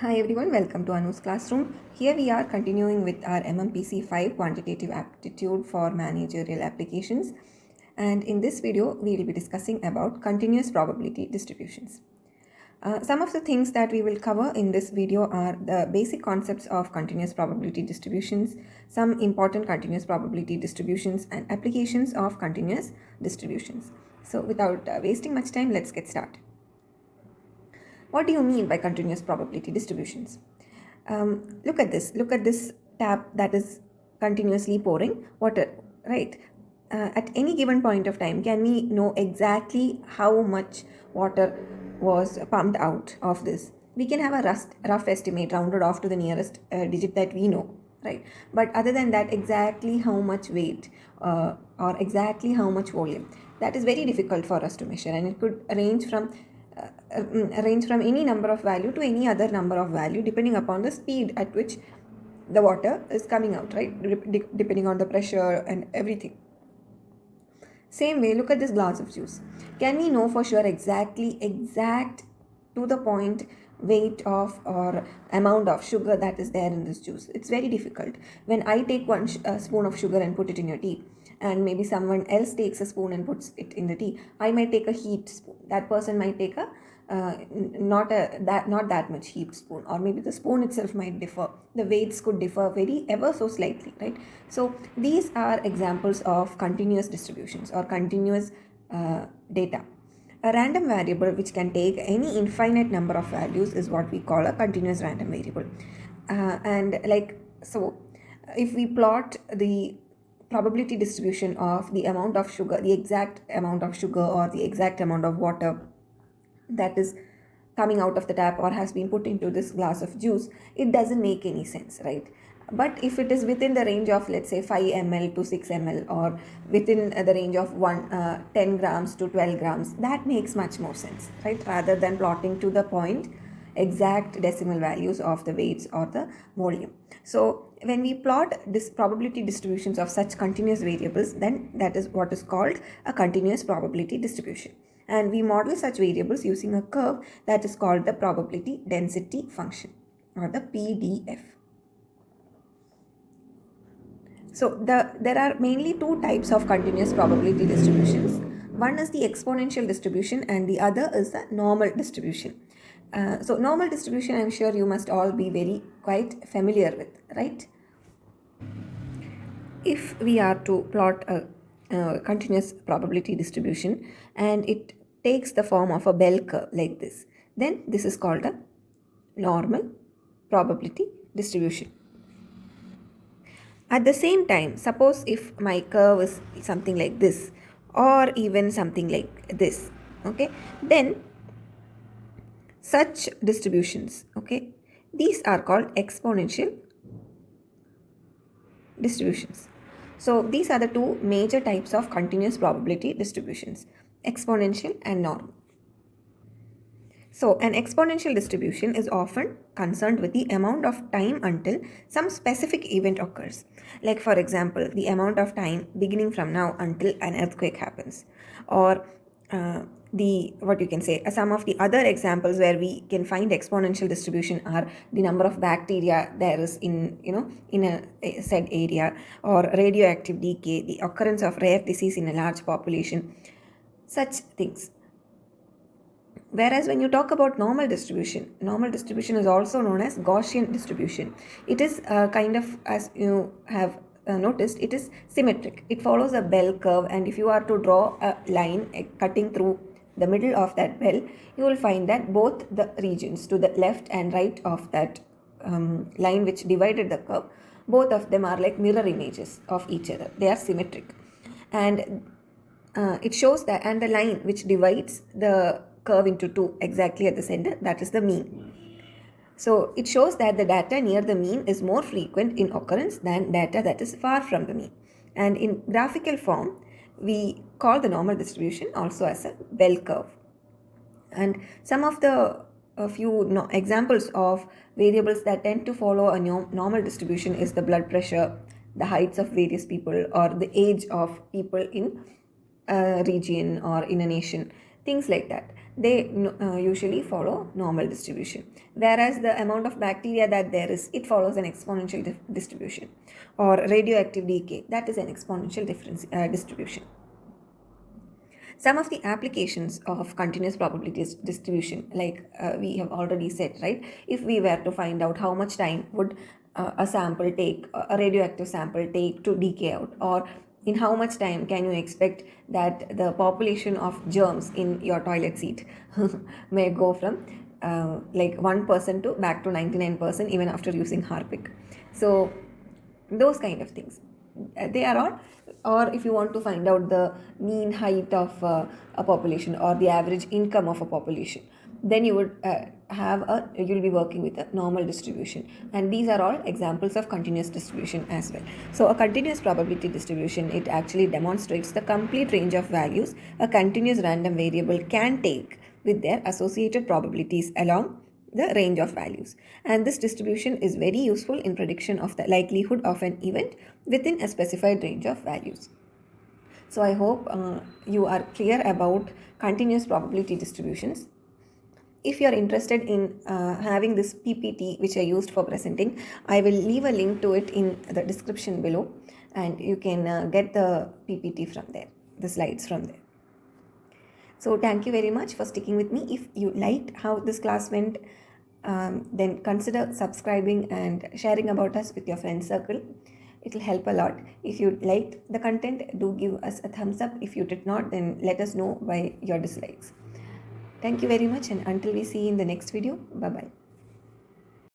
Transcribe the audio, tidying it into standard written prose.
Hi everyone, welcome to Anu's classroom. Here we are continuing with our MMPC 5 quantitative aptitude for managerial applications. And in this video, we will be discussing about continuous probability distributions. Some of the things that we will cover in this video are the basic concepts of continuous probability distributions, some important continuous probability distributions, and applications of continuous distributions. So without wasting much time, let's get started. What do you mean by continuous probability distributions? Look at this. Look at this tap that is continuously pouring water, right? At any given point of time, can we know exactly how much water was pumped out of this? We can have a rough estimate rounded off to the nearest digit that we know, right? But other than that, exactly how much weight or exactly how much volume, that is very difficult for us to measure, and it could range from any number of value to any other number of value depending upon the speed at which the water is coming out, right? Depending on the pressure and everything. Same way, look at this glass of juice. Can we know for sure exact to the point weight of or amount of sugar that is there in this juice? It's very difficult. When I take one spoon of sugar and put it in your tea, and maybe someone else takes a spoon and puts it in the tea, I might take a heaped spoon. That person might take a not that much heaped spoon, or maybe the spoon itself might differ. The weights could differ very ever so slightly, right? So these are examples of continuous distributions or continuous data. A random variable which can take any infinite number of values is what we call a continuous random variable. If we plot the probability distribution of the amount of sugar, the exact amount of sugar or the exact amount of water that is coming out of the tap or has been put into this glass of juice, it doesn't make any sense, right? But if it is within the range of, let's say, 5 ml to 6 ml, or within the range of 10 grams to 12 grams, that makes much more sense, right? Rather than plotting to the point exact decimal values of the weights or the volume. So when we plot this probability distributions of such continuous variables, then that is what is called a continuous probability distribution. And we model such variables using a curve that is called the probability density function, or the PDF. So there are mainly two types of continuous probability distributions. One is the exponential distribution and the other is the normal distribution. So normal distribution, I'm sure you must all be quite familiar with, right? If we are to plot a continuous probability distribution and it takes the form of a bell curve like this, then this is called a normal probability distribution. At the same time, suppose if my curve is something like this or even something like this, okay, then such distributions, okay, these are called exponential distributions. So these are the two major types of continuous probability distributions, exponential and normal. So an exponential distribution is often concerned with the amount of time until some specific event occurs. Like for example, the amount of time beginning from now until an earthquake happens, or some of the other examples where we can find exponential distribution are the number of bacteria there is in a said area, or radioactive decay, the occurrence of rare disease in a large population, such things. Whereas when you talk about normal distribution is also known as Gaussian distribution. It is kind of, as you have noticed, it is symmetric. It follows a bell curve, and if you are to draw a line cutting through the middle of that bell, you will find that both the regions to the left and right of that line which divided the curve, both of them are like mirror images of each other. They are symmetric, and it shows that, and the line which divides the curve into two exactly at the center, that is the mean. So it shows that the data near the mean is more frequent in occurrence than data that is far from the mean. And in graphical form, we call the normal distribution also as a bell curve. And some of the few examples of variables that tend to follow a normal distribution is the blood pressure, the heights of various people, or the age of people in a region or in a nation, things like that. they usually follow normal distribution. Whereas the amount of bacteria that there is, it follows an exponential distribution. Or radioactive decay, that is an exponential distribution. Some of the applications of continuous probability distribution, like we have already said, right? If we were to find out how much time would a sample take, a radioactive sample take to decay out, or in how much time can you expect that the population of germs in your toilet seat may go from like 1% to back to 99% even after using Harpic. So those kind of things, they are all. Or if you want to find out the mean height of a population or the average income of a population, then you would you'll be working with a normal distribution, and these are all examples of continuous distribution as well. So a continuous probability distribution, it actually demonstrates the complete range of values a continuous random variable can take with their associated probabilities along the range of values, and this distribution is very useful in prediction of the likelihood of an event within a specified range of values. So I hope you are clear about continuous probability distributions. If you are interested in having this PPT which I used for presenting, I will leave a link to it in the description below, and you can get the PPT from there, the slides from there. So thank you very much for sticking with me. If you liked how this class went, then consider subscribing and sharing about us with your friend circle. It will help a lot. If you liked the content, do give us a thumbs up. If you did not, then let us know by your dislikes. Thank you very much, and until we see you in the next video, bye-bye.